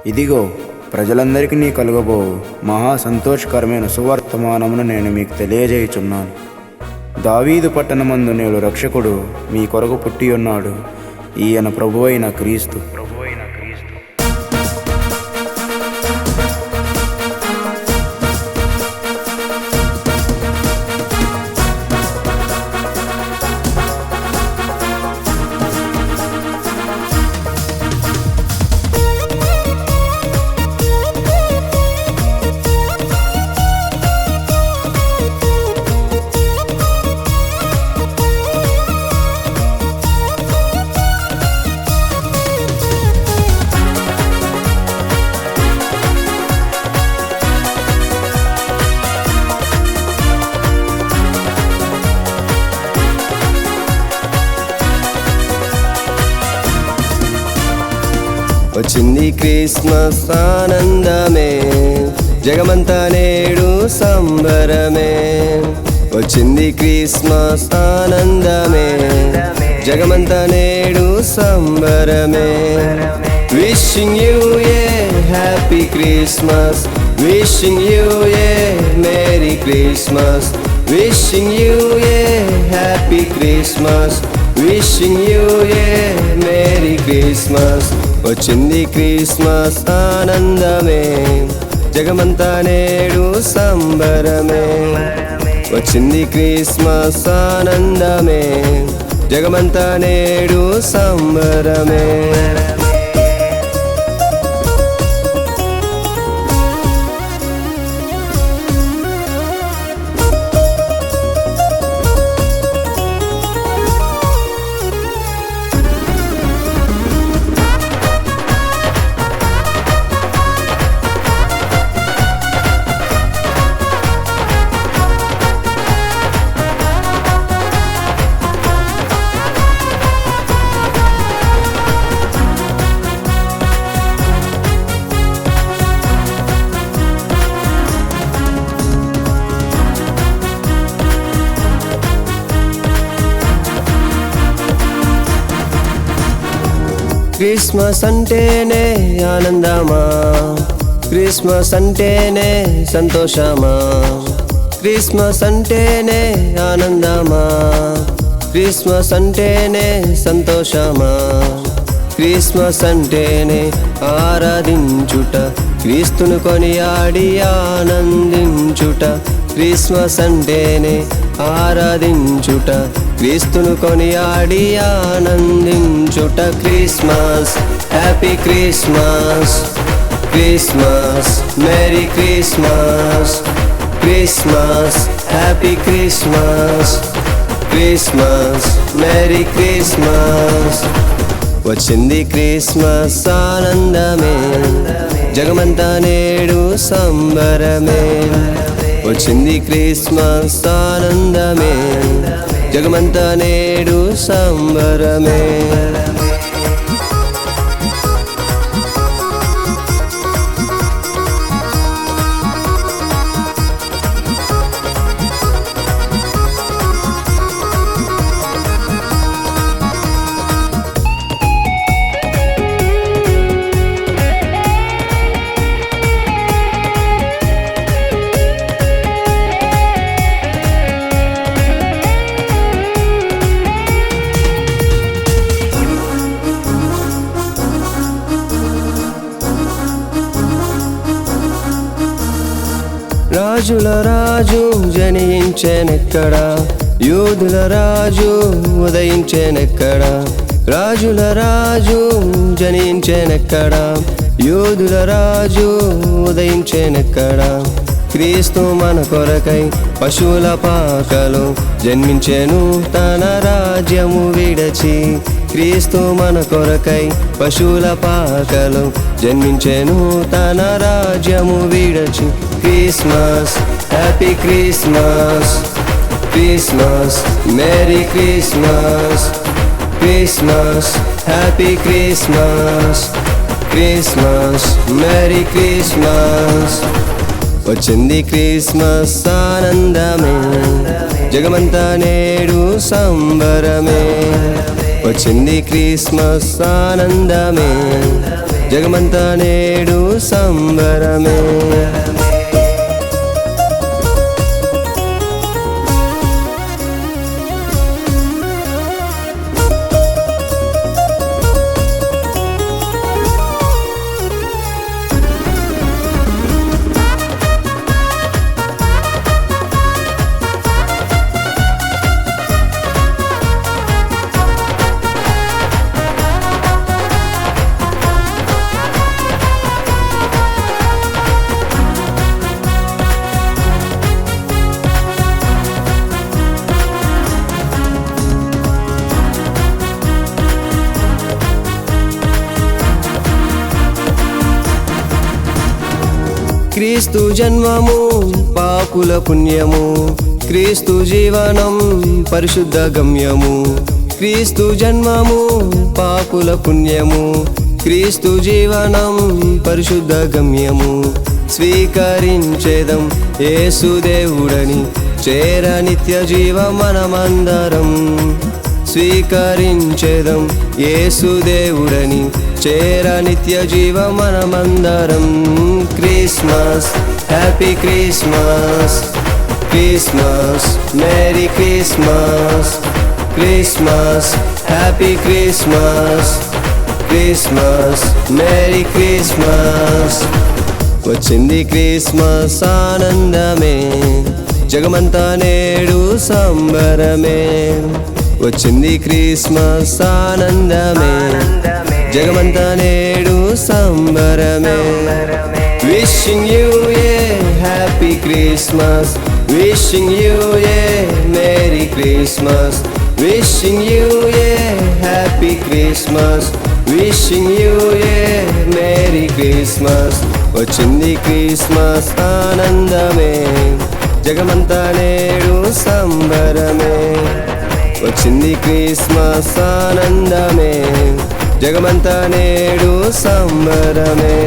ఇదిగో ప్రజలందరికీ నీ కలుగబో మహా సంతోషకరమైన సువర్తమానమును నేను మీకు తెలియజేయుచున్నాను. దావీదు పట్టణమందు నేడు రక్షకుడు మీ కొరకు పుట్టి ఉన్నాడు. ఈయన ప్రభువైన క్రీస్తు. వచ్చింది క్రిస్మస్ ఆనందమే, జగమంతా నేడు సంబరమే. వచ్చింది క్రిస్మస్ ఆనందమే, జగమంతా నేడు సంబరమే. Wishing you a happy Christmas, wishing you a merry Christmas, wishing you a happy Christmas, wishing you a merry Christmas. వచ్చింది క్రిస్మస్ ఆనందమే, జగమంతా నేడు సంబరమే. వచ్చింది క్రిస్మస్ ఆనందమే, జగమంతా నేడు సంబరమే. క్రిస్మస్ అంటేనే ఆనందమా, క్రిస్మస్ అంటేనే సంతోషమా, క్రిస్మస్ అంటేనే ఆనందమా, క్రిస్మస్ అంటేనే సంతోషమా. క్రిస్మస్ అంటేనే ఆరాధించుట, క్రీస్తును కొనియాడి ఆనందించుట. క్రిస్మస్ అంటేనే ఆరాధించుట, క్రీస్తును కొనియాడి ఆనందించుట. Christmas happy Christmas, Christmas merry Christmas, Christmas happy Christmas, Christmas merry Christmas. వచ్చింది క్రిస్మస్ ఆనందమే, జగమంతా నేడు సంబరమే. వచ్చింది క్రిస్మస్ ఆనందమే, జగమంతా నేడు సంబరమే. రాజుల రాజు జనించెనెక్కడ, యూదుల రాజు ఉదయించెనెక్కడ. రాజుల రాజు జనించెనెక్కడ, యూదుల రాజు ఉదయించెనెక్కడ. క్రీస్తు మన కొరకై పశువుల పాకలో జన్మించెను తన రాజ్యము విడచి. క్రీస్తు మన కొరకై పశువుల పాకలో జన్మించెను తన రాజ్యము విడచి. Christmas happy Christmas, Christmas merry Christmas, Christmas happy Christmas, Christmas merry Christmas. వచ్చింది క్రిస్మస్ ఆనందమే, జగమంతా నేడు సంబరమే. వచ్చింది క్రిస్మస్ ఆనందమే, జగమంతా నేడు సంబరమే. క్రీస్తు జన్మము పాపుల పుణ్యము, క్రీస్తు జీవనం పరిశుద్ధ గమ్యము. క్రీస్తు జన్మము పాపుల పుణ్యము, క్రీస్తు జీవనం పరిశుద్ధ గమ్యము. స్వీకరించేదం యేసుదేవుడని, చేర నిత్య జీవ మనమందరం. స్వీకరించేదం యేసుదేవుడని, చేర నిత్య జీవ మనమందరం. Christmas, happy Christmas, Christmas, merry Christmas. Christmas, happy Christmas, Christmas, merry Christmas. వచ్చింది క్రిస్మస్ ఆనందమే, జగమంతా నేడు సంబరమే. వచ్చింది క్రిస్మస్ ఆనందమే, జగమంతా నేడు సంబరమే. Wishing you a happy Christmas, wishing you a Merry Christmas, wishing you a happy Christmas, wishing you a Merry Christmas. వచ్చింది క్రిస్మస్ ఆనందమే, జగమంతా నేడు సంబరమే. వచ్చింది క్రిస్మస్ ఆనందమే, జగమంతా నేడు సంబరమే.